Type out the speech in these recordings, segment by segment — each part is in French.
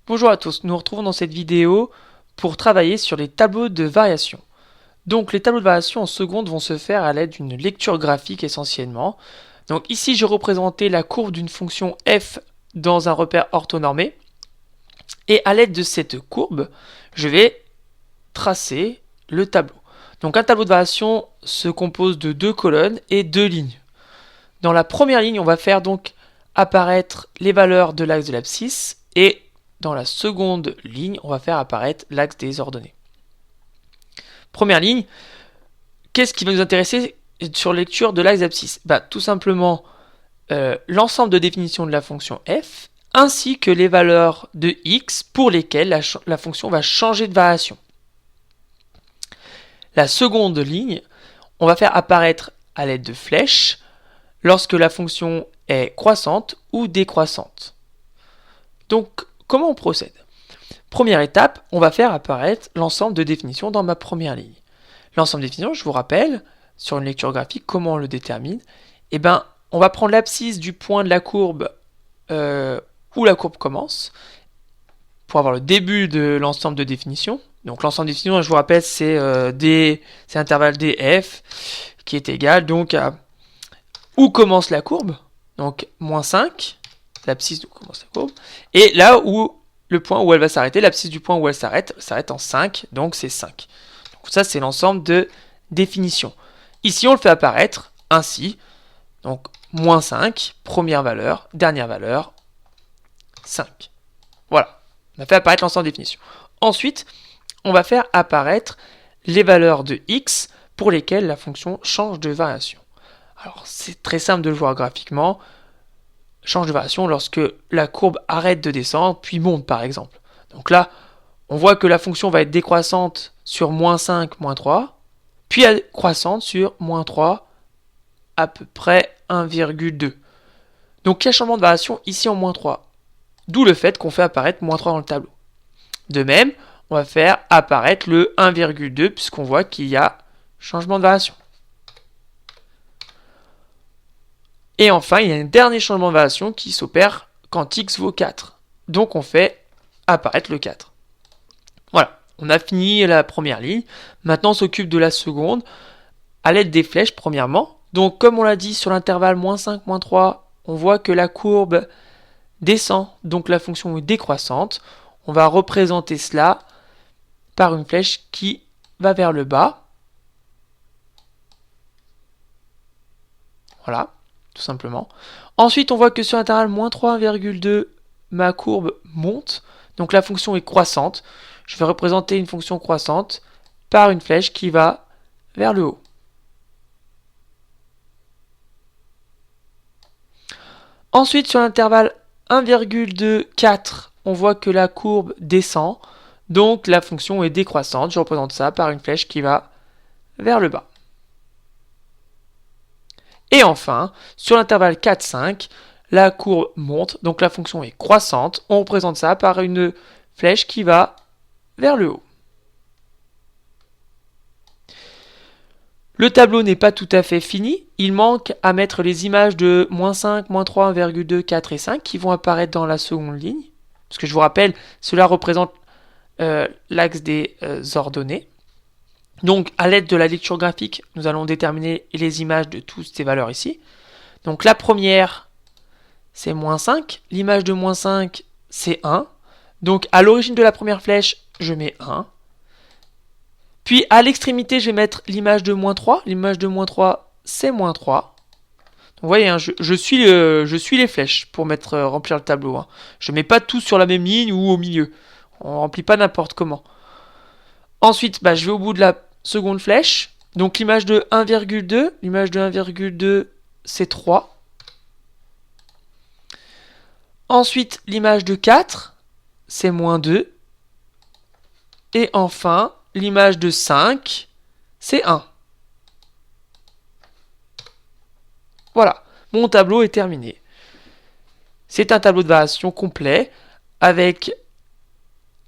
Bonjour à tous, nous nous retrouvons dans cette vidéo pour travailler sur les tableaux de variation. Donc les tableaux de variation en seconde vont se faire à l'aide d'une lecture graphique essentiellement. Donc ici j'ai représenté la courbe d'une fonction f dans un repère orthonormé. Et à l'aide de cette courbe, je vais tracer le tableau. Donc un tableau de variation se compose de deux colonnes et deux lignes. Dans la première ligne, on va faire donc apparaître les valeurs de l'axe de l'abscisse et dans la seconde ligne, on va faire apparaître l'axe des ordonnées. Première ligne, qu'est-ce qui va nous intéresser sur lecture de l'axe d'abscisse? Tout simplement l'ensemble de définition de la fonction f ainsi que les valeurs de x pour lesquelles la fonction va changer de variation. La seconde ligne, on va faire apparaître à l'aide de flèches lorsque la fonction est croissante ou décroissante. Donc, comment on procède? Première étape, on va faire apparaître l'ensemble de définitions dans ma première ligne. L'ensemble de définitions, je vous rappelle, sur une lecture graphique, comment on le détermine? On va prendre l'abscisse du point de la courbe où la courbe commence, pour avoir le début de l'ensemble de définitions. Donc l'ensemble de définitions, je vous rappelle, c'est l'intervalle df qui est égal donc à où commence la courbe, donc moins 5, l'abscisse où commence la courbe, et là où le point où elle va s'arrêter, l'abscisse du point où elle s'arrête en 5, donc c'est 5. Donc ça, c'est l'ensemble de définitions. Ici, on le fait apparaître ainsi, donc moins 5, première valeur, dernière valeur, 5. Voilà, on a fait apparaître l'ensemble de définitions. Ensuite, on va faire apparaître les valeurs de x pour lesquelles la fonction change de variation. Alors, c'est très simple de le voir graphiquement. Change de variation lorsque la courbe arrête de descendre, puis monte par exemple. Donc là, on voit que la fonction va être décroissante sur moins 5, moins 3, puis croissante sur moins 3, à peu près 1,2. Donc il y a changement de variation ici en moins 3. D'où le fait qu'on fait apparaître moins 3 dans le tableau. De même, on va faire apparaître le 1,2 puisqu'on voit qu'il y a changement de variation. Et enfin, il y a un dernier changement de variation qui s'opère quand x vaut 4. Donc on fait apparaître le 4. Voilà, on a fini la première ligne. Maintenant on s'occupe de la seconde à l'aide des flèches premièrement. Donc comme on l'a dit sur l'intervalle moins 5, moins 3, on voit que la courbe descend, donc la fonction est décroissante. On va représenter cela par une flèche qui va vers le bas. Voilà, tout simplement. Ensuite, on voit que sur l'intervalle moins 3, 1,2, ma courbe monte. Donc la fonction est croissante. Je vais représenter une fonction croissante par une flèche qui va vers le haut. Ensuite, sur l'intervalle 1,2, 4, on voit que la courbe descend. Donc la fonction est décroissante. Je représente ça par une flèche qui va vers le bas. Et enfin, sur l'intervalle 4, 5, la courbe monte, donc la fonction est croissante. On représente ça par une flèche qui va vers le haut. Le tableau n'est pas tout à fait fini. Il manque à mettre les images de moins 5, moins 3, 1,2, 4 et 5 qui vont apparaître dans la seconde ligne. Parce que je vous rappelle, cela représente l'axe des ordonnées. Donc, à l'aide de la lecture graphique, nous allons déterminer les images de toutes ces valeurs ici. Donc, la première, c'est moins 5. L'image de moins 5, c'est 1. Donc, à l'origine de la première flèche, je mets 1. Puis, à l'extrémité, je vais mettre l'image de moins 3. L'image de moins 3, c'est moins 3. Donc, vous voyez, hein, je suis les flèches pour remplir le tableau. Hein. Je ne mets pas tout sur la même ligne ou au milieu. On ne remplit pas n'importe comment. Ensuite, je vais au bout de la seconde flèche. Donc l'image de 1,2. L'image de 1,2, c'est 3. Ensuite, l'image de 4, c'est moins 2. Et enfin, l'image de 5, c'est 1. Voilà, mon tableau est terminé. C'est un tableau de variation complet avec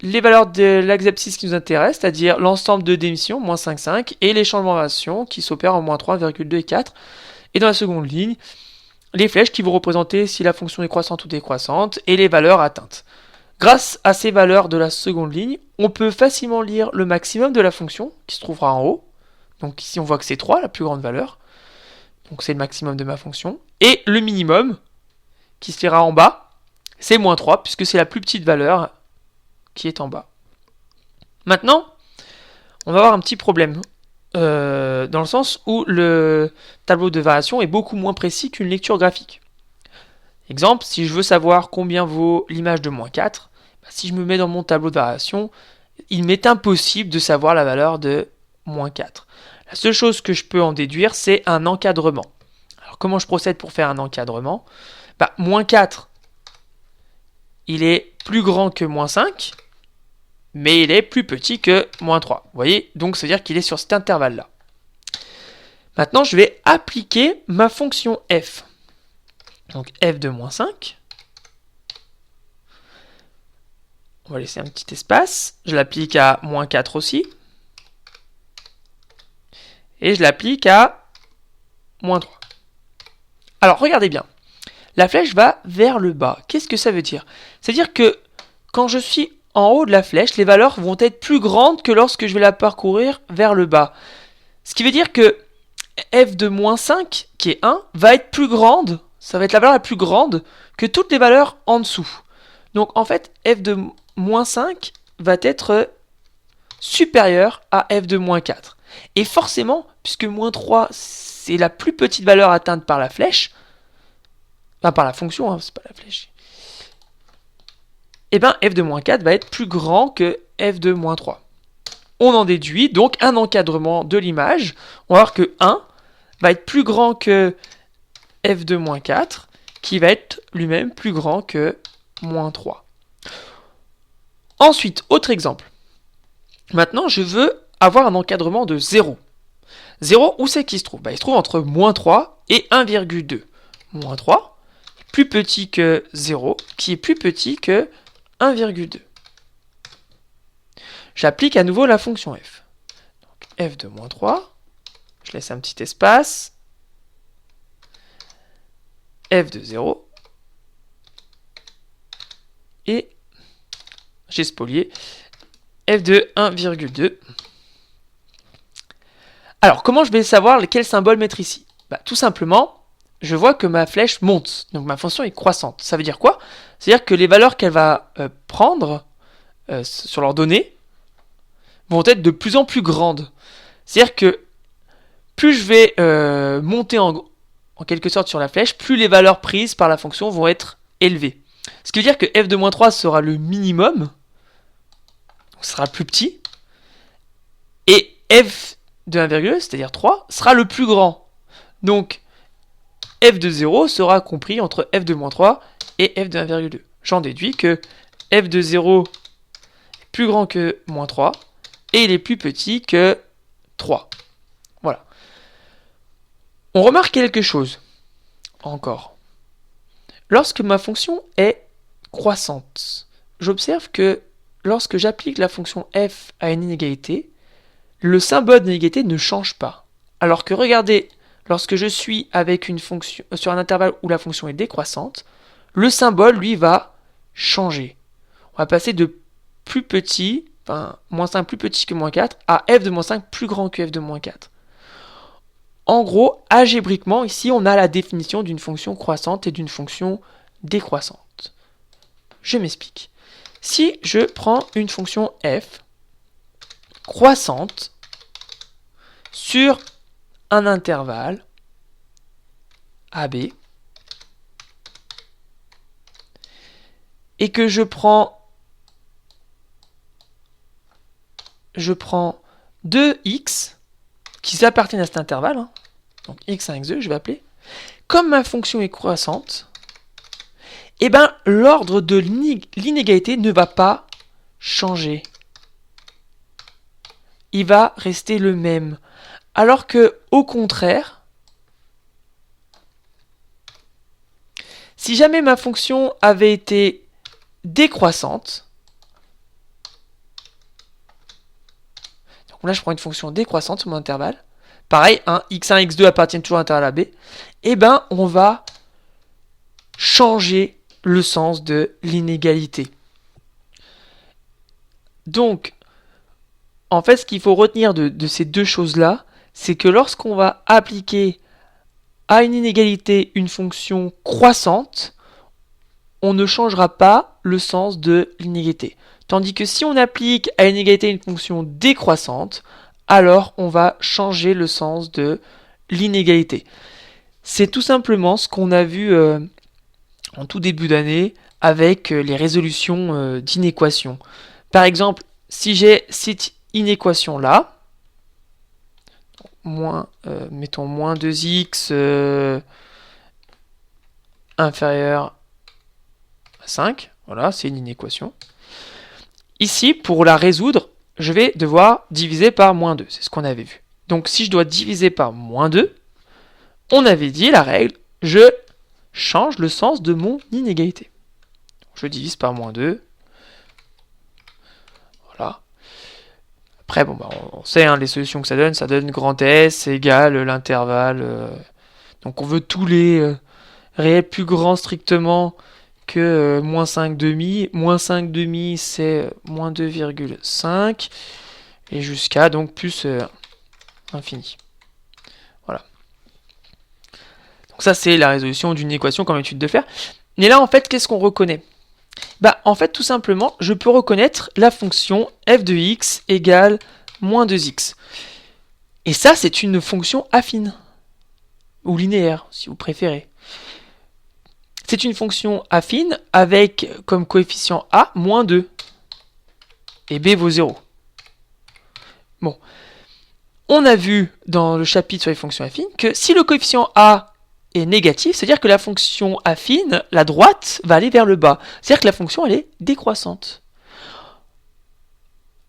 les valeurs de l'axe d'abscisse qui nous intéressent, c'est-à-dire l'ensemble de démissions, moins 5, 5, et les changements de variation qui s'opèrent en moins 3, 1,2 et 4. Et dans la seconde ligne, les flèches qui vont représenter si la fonction est croissante ou décroissante, et les valeurs atteintes. Grâce à ces valeurs de la seconde ligne, on peut facilement lire le maximum de la fonction qui se trouvera en haut. Donc ici on voit que c'est 3, la plus grande valeur. Donc c'est le maximum de ma fonction. Et le minimum, qui se lira en bas, c'est moins 3, puisque c'est la plus petite valeur qui est en bas. Maintenant, on va avoir un petit problème, dans le sens où le tableau de variation est beaucoup moins précis qu'une lecture graphique. Exemple, si je veux savoir combien vaut l'image de moins 4, si je me mets dans mon tableau de variation, il m'est impossible de savoir la valeur de moins 4. La seule chose que je peux en déduire, c'est un encadrement. Alors comment je procède pour faire un encadrement ? Moins 4, il est plus grand que moins 5, mais il est plus petit que moins 3. Vous voyez ? Donc ça veut dire qu'il est sur cet intervalle-là. Maintenant, je vais appliquer ma fonction f. Donc f de moins 5. On va laisser un petit espace. Je l'applique à moins 4 aussi. Et je l'applique à moins 3. Alors, regardez bien. La flèche va vers le bas. Qu'est-ce que ça veut dire ? C'est-à-dire que quand je suis en haut de la flèche, les valeurs vont être plus grandes que lorsque je vais la parcourir vers le bas. Ce qui veut dire que f de moins 5, qui est 1, va être plus grande, ça va être la valeur la plus grande que toutes les valeurs en dessous. Donc en fait, f de moins 5 va être supérieur à f de moins 4. Et forcément, puisque moins 3, c'est la plus petite valeur atteinte par la flèche, enfin par la fonction, hein, c'est pas la flèche, et bien f de moins 4 va être plus grand que f de moins 3. On en déduit donc un encadrement de l'image. On va voir que 1 va être plus grand que f de moins 4, qui va être lui-même plus grand que moins 3. Ensuite, autre exemple. Maintenant, je veux avoir un encadrement de 0. 0, où c'est qu'il se trouve ? Il se trouve entre moins 3 et 1,2. Moins 3, plus petit que 0, qui est plus petit que 1,2. J'applique à nouveau la fonction f. Donc f de moins 3, je laisse un petit espace, f de 0, et j'ai spolié f de 1,2. Alors, comment je vais savoir quel symbole mettre ici ? Tout simplement, je vois que ma flèche monte, donc ma fonction est croissante. Ça veut dire quoi ? C'est-à-dire que les valeurs qu'elle va prendre sur leurs données vont être de plus en plus grandes. C'est-à-dire que plus je vais monter en quelque sorte sur la flèche, plus les valeurs prises par la fonction vont être élevées. Ce qui veut dire que f de moins 3 sera le minimum, donc ce sera plus petit, et f de 1,2, c'est-à-dire 3, sera le plus grand. Donc f de 0 sera compris entre f de moins 3 et f de 1,2. J'en déduis que f de 0 est plus grand que moins 3, et il est plus petit que 3. Voilà. On remarque quelque chose, encore. Lorsque ma fonction est croissante, j'observe que lorsque j'applique la fonction f à une inégalité, le symbole d'inégalité ne change pas. Alors que regardez, lorsque je suis avec une fonction sur un intervalle où la fonction est décroissante, le symbole, lui, va changer. On va passer de plus petit, moins 5 plus petit que moins 4, à f de moins 5 plus grand que f de moins 4. En gros, algébriquement, ici, on a la définition d'une fonction croissante et d'une fonction décroissante. Je m'explique. Si je prends une fonction f croissante sur un intervalle AB et que je prends 2x qui s'appartiennent à cet intervalle, donc x1, x2, je vais appeler, comme ma fonction est croissante, l'ordre de l'inégalité ne va pas changer. Il va rester le même. Alors que, au contraire, si jamais ma fonction avait été décroissante, donc là je prends une fonction décroissante sur mon intervalle, pareil, x1, x2 appartiennent toujours à l'intervalle AB, on va changer le sens de l'inégalité. Donc, en fait, ce qu'il faut retenir de ces deux choses-là, c'est que lorsqu'on va appliquer à une inégalité une fonction croissante, on ne changera pas le sens de l'inégalité. Tandis que si on applique à une inégalité une fonction décroissante, alors on va changer le sens de l'inégalité. C'est tout simplement ce qu'on a vu en tout début d'année avec les résolutions d'inéquations. Par exemple, si j'ai cette inéquation-là, mettons moins 2x inférieur à 5, voilà, c'est une inéquation. Ici, pour la résoudre, je vais devoir diviser par moins 2, c'est ce qu'on avait vu. Donc si je dois diviser par moins 2, on avait dit la règle, je change le sens de mon inégalité. Je divise par moins 2. Voilà. Après, bon, on sait les solutions que ça donne grand S égale l'intervalle. Donc on veut tous les réels plus grands strictement que moins 5 demi. Moins 5 demi, c'est moins 2,5. Et jusqu'à donc plus infini. Voilà. Donc ça, c'est la résolution d'une équation comme étude de faire. Mais là, en fait, qu'est-ce qu'on reconnaît ? En fait, tout simplement, je peux reconnaître la fonction f de x égale moins 2x. Et ça, c'est une fonction affine. Ou linéaire, si vous préférez. C'est une fonction affine avec comme coefficient a moins 2. Et b vaut 0. Bon. On a vu dans le chapitre sur les fonctions affines que si le coefficient a est négatif, c'est-à-dire que la fonction affine, la droite, va aller vers le bas. C'est-à-dire que la fonction, elle est décroissante.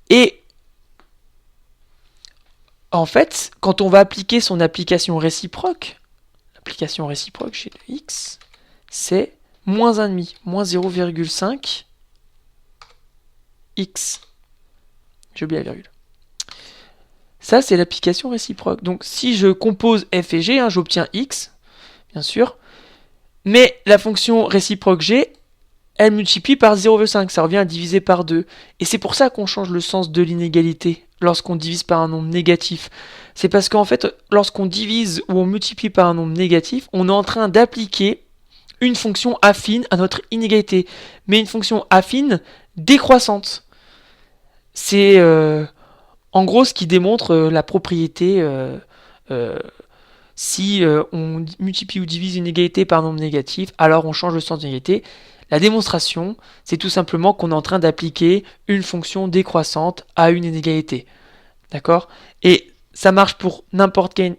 Et en fait, quand on va appliquer son application réciproque chez le x, c'est moins 1,5, moins 0,5 x. J'ai oublié la virgule. Ça, c'est l'application réciproque. Donc, si je compose f et g, j'obtiens x, bien sûr. Mais la fonction réciproque g, elle multiplie par 0,5. Ça revient à diviser par 2. Et c'est pour ça qu'on change le sens de l'inégalité lorsqu'on divise par un nombre négatif. C'est parce qu'en fait, lorsqu'on divise ou on multiplie par un nombre négatif, on est en train d'appliquer une fonction affine à notre inégalité. Mais une fonction affine décroissante. C'est en gros ce qui démontre la propriété si on multiplie ou divise une égalité par un nombre négatif, alors on change le sens de l'égalité. La démonstration, c'est tout simplement qu'on est en train d'appliquer une fonction décroissante à une inégalité. D'accord ? Et ça marche pour n'importe quelle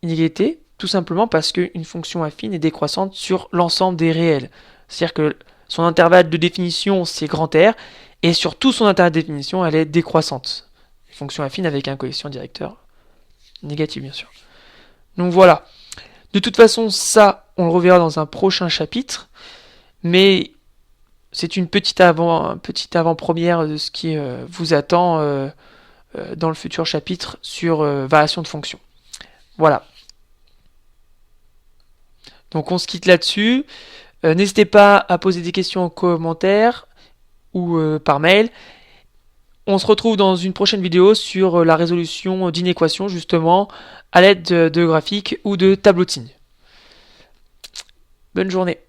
inégalité, tout simplement parce qu'une fonction affine est décroissante sur l'ensemble des réels. C'est-à-dire que son intervalle de définition, c'est grand R, et sur tout son intervalle de définition, elle est décroissante. Une fonction affine avec un coefficient directeur négatif, bien sûr. Donc voilà. De toute façon, ça, on le reverra dans un prochain chapitre, mais c'est une petite avant-première de ce qui vous attend dans le futur chapitre sur variation de fonction. Voilà. Donc on se quitte là-dessus. N'hésitez pas à poser des questions en commentaire ou par mail. On se retrouve dans une prochaine vidéo sur la résolution d'inéquations, justement, à l'aide de graphiques ou de tableaux de signes. Bonne journée.